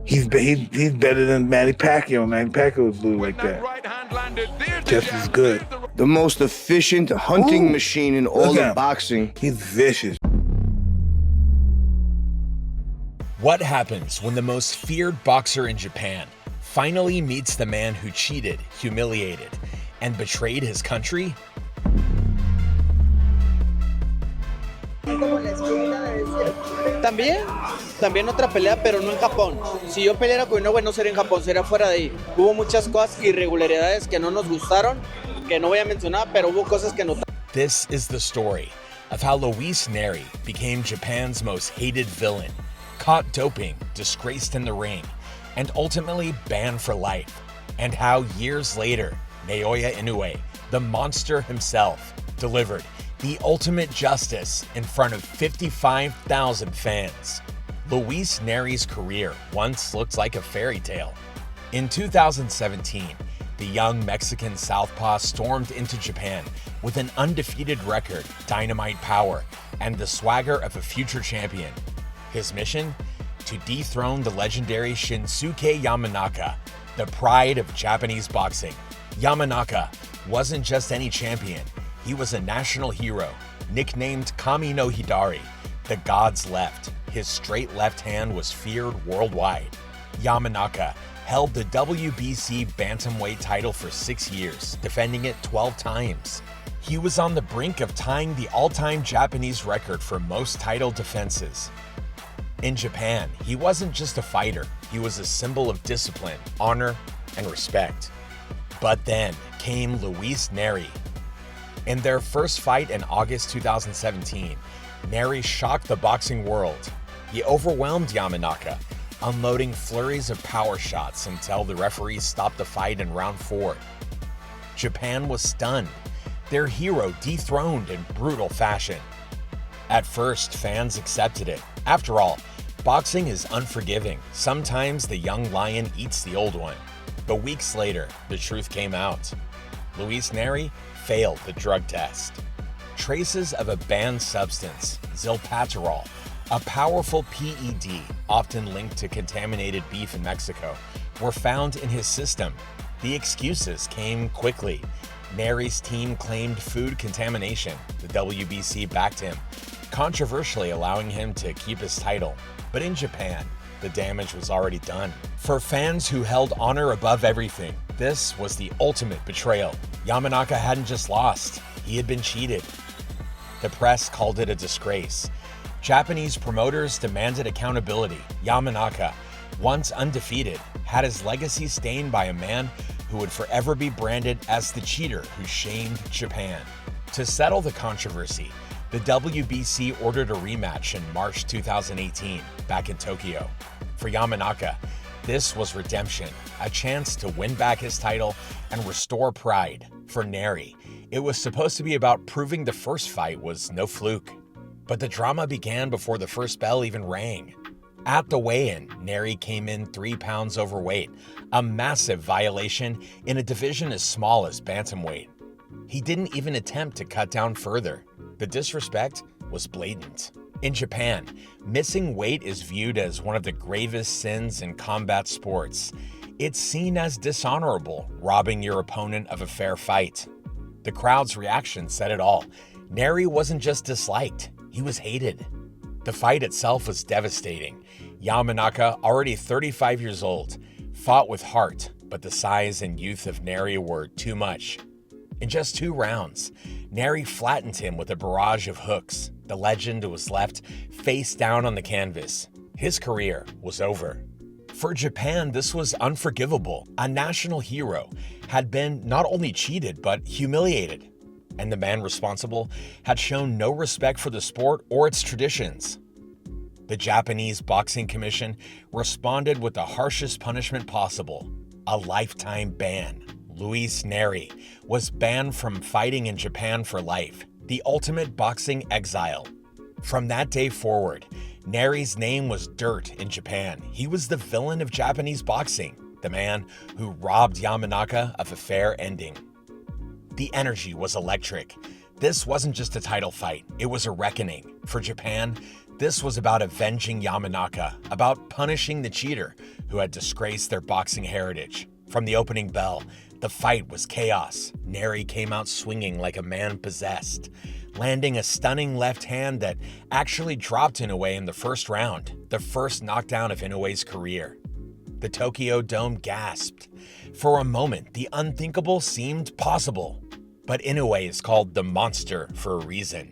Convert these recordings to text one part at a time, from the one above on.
He's better than Manny Pacquiao. Manny Pacquiao was blue like that. Just as good. The most efficient hunting machine in all of boxing. He's vicious. What happens when the most feared boxer in Japan finally meets the man who cheated, humiliated, and betrayed his country? También otra pelea, pero no en Japón. Si yo peleara con Inoue no sería en Japón, sería fuera de ahí. Hubo muchas cosas, irregularidades que no nos gustaron, que no voy a mencionar, pero hubo cosas que no. This is the story of how Luis Neri became Japan's most hated villain, caught doping, disgraced in the ring, and ultimately banned for life, and how years later, Naoya Inoue, the monster himself, delivered the ultimate justice in front of 55,000 fans. Luis Neri's career once looked like a fairy tale. In 2017, the young Mexican southpaw stormed into Japan with an undefeated record, dynamite power, and the swagger of a future champion. His mission? To dethrone the legendary Shinsuke Yamanaka, the pride of Japanese boxing. Yamanaka wasn't just any champion. He was a national hero, nicknamed Kami no Hidari, the God's left. His straight left hand was feared worldwide. Yamanaka held the WBC bantamweight title for 6 years, defending it 12 times. He was on the brink of tying the all-time Japanese record for most title defenses. In Japan, he wasn't just a fighter, he was a symbol of discipline, honor, and respect. But then came Luis Neri. In their first fight in August 2017, Neri shocked the boxing world. He overwhelmed Yamanaka, unloading flurries of power shots until the referee stopped the fight in round 4. Japan was stunned, their hero dethroned in brutal fashion. At first, fans accepted it. After all, boxing is unforgiving. Sometimes the young lion eats the old one. But weeks later, the truth came out. Luis Neri failed the drug test. Traces of a banned substance, zilpaterol, a powerful PED often linked to contaminated beef in Mexico, were found in his system. The excuses came quickly. Neri's team claimed food contamination. The WBC backed him, controversially allowing him to keep his title. But in Japan, the damage was already done. For fans who held honor above everything, this was the ultimate betrayal. Yamanaka hadn't just lost, he had been cheated. The press called it a disgrace. Japanese promoters demanded accountability. Yamanaka, once undefeated, had his legacy stained by a man who would forever be branded as the cheater who shamed Japan. To settle the controversy, the WBC ordered a rematch in March 2018, back in Tokyo. For Yamanaka, this was redemption, a chance to win back his title and restore pride. For Neri, it was supposed to be about proving the first fight was no fluke. But the drama began before the first bell even rang. At the weigh-in, Neri came in 3 pounds overweight, a massive violation in a division as small as bantamweight. He didn't even attempt to cut down further. The disrespect was blatant. In Japan, missing weight is viewed as one of the gravest sins in combat sports. It's seen as dishonorable, robbing your opponent of a fair fight. The crowd's reaction said it all. Neri wasn't just disliked, he was hated. The fight itself was devastating. Yamanaka, already 35 years old, fought with heart, but the size and youth of Neri were too much. In just 2 rounds, Neri flattened him with a barrage of hooks. The legend was left face down on the canvas. His career was over. For Japan, this was unforgivable. A national hero had been not only cheated, but humiliated. And the man responsible had shown no respect for the sport or its traditions. The Japanese Boxing Commission responded with the harshest punishment possible, a lifetime ban. Luis Neri was banned from fighting in Japan for life, the ultimate boxing exile. From that day forward, Neri's name was dirt in Japan. He was the villain of Japanese boxing, the man who robbed Yamanaka of a fair ending. The energy was electric. This wasn't just a title fight, it was a reckoning. For Japan, This was about avenging Yamanaka, about punishing the cheater who had disgraced their boxing heritage. From the opening bell, the fight was chaos. Neri came out swinging like a man possessed, landing a stunning left hand that actually dropped Inoue in the first round, the first knockdown of Inoue's career. The Tokyo Dome gasped. For a moment, the unthinkable seemed possible. But Inoue is called the monster for a reason.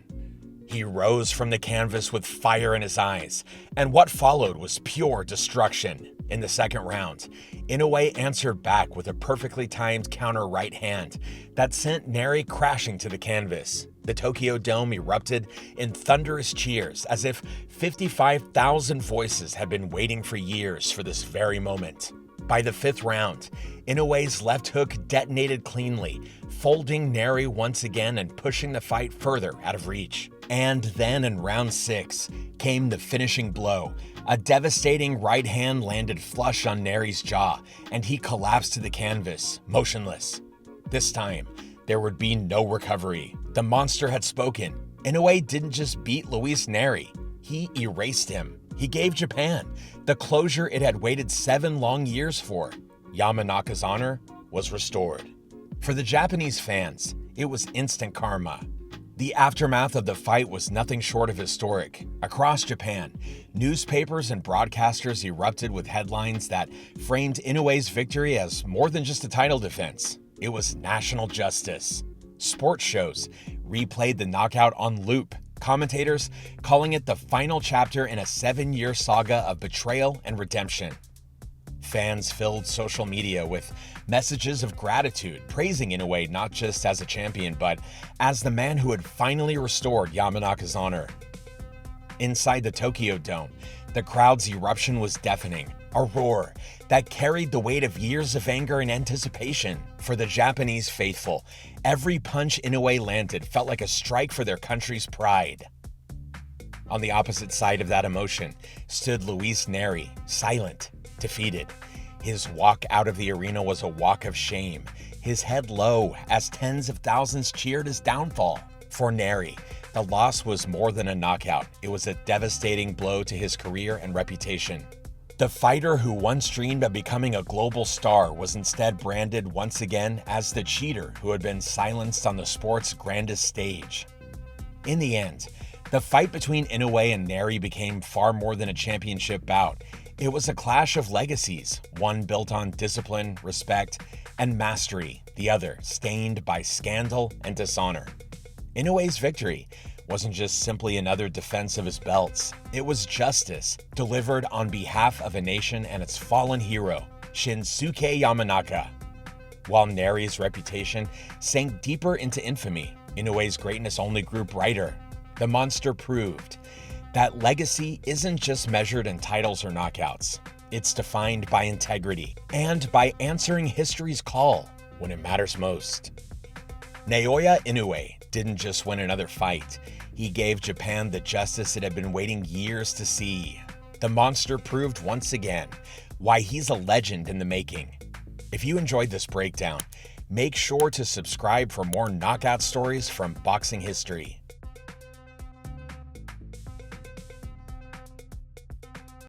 He rose from the canvas with fire in his eyes, and what followed was pure destruction. In the second round, Inoue answered back with a perfectly timed counter right hand that sent Neri crashing to the canvas. The Tokyo Dome erupted in thunderous cheers, as if 55,000 voices had been waiting for years for this very moment. By the fifth round, Inoue's left hook detonated cleanly, folding Neri once again and pushing the fight further out of reach. And then in round 6 came the finishing blow. A devastating right hand landed flush on Neri's jaw, and he collapsed to the canvas, motionless. This time, there would be no recovery. The monster had spoken. Inoue didn't just beat Luis Neri, he erased him. He gave Japan the closure it had waited 7 long years for. Yamanaka's honor was restored. For the Japanese fans, it was instant karma. The aftermath of the fight was nothing short of historic. Across Japan, newspapers and broadcasters erupted with headlines that framed Inoue's victory as more than just a title defense. It was national justice. Sports shows replayed the knockout on loop, commentators calling it the final chapter in a 7-year saga of betrayal and redemption. Fans filled social media with messages of gratitude, praising Inoue not just as a champion, but as the man who had finally restored Yamanaka's honor. Inside the Tokyo Dome, the crowd's eruption was deafening, a roar that carried the weight of years of anger and anticipation. For the Japanese faithful, every punch Inoue landed felt like a strike for their country's pride. On the opposite side of that emotion stood Luis Neri, silent, defeated. His walk out of the arena was a walk of shame, his head low as tens of thousands cheered his downfall. For Neri, the loss was more than a knockout. It was a devastating blow to his career and reputation. The fighter who once dreamed of becoming a global star was instead branded once again as the cheater who had been silenced on the sport's grandest stage. In the end, the fight between Inoue and Neri became far more than a championship bout. It was a clash of legacies, one built on discipline, respect, and mastery, the other stained by scandal and dishonor. Inoue's victory wasn't just simply another defense of his belts. It was justice, delivered on behalf of a nation and its fallen hero, Shinsuke Yamanaka. While Neri's reputation sank deeper into infamy, Inoue's greatness only grew brighter. The monster proved that legacy isn't just measured in titles or knockouts. It's defined by integrity and by answering history's call when it matters most. Naoya Inoue didn't just win another fight. He gave Japan the justice it had been waiting years to see. The monster proved once again why he's a legend in the making. If you enjoyed this breakdown, make sure to subscribe for more knockout stories from boxing history.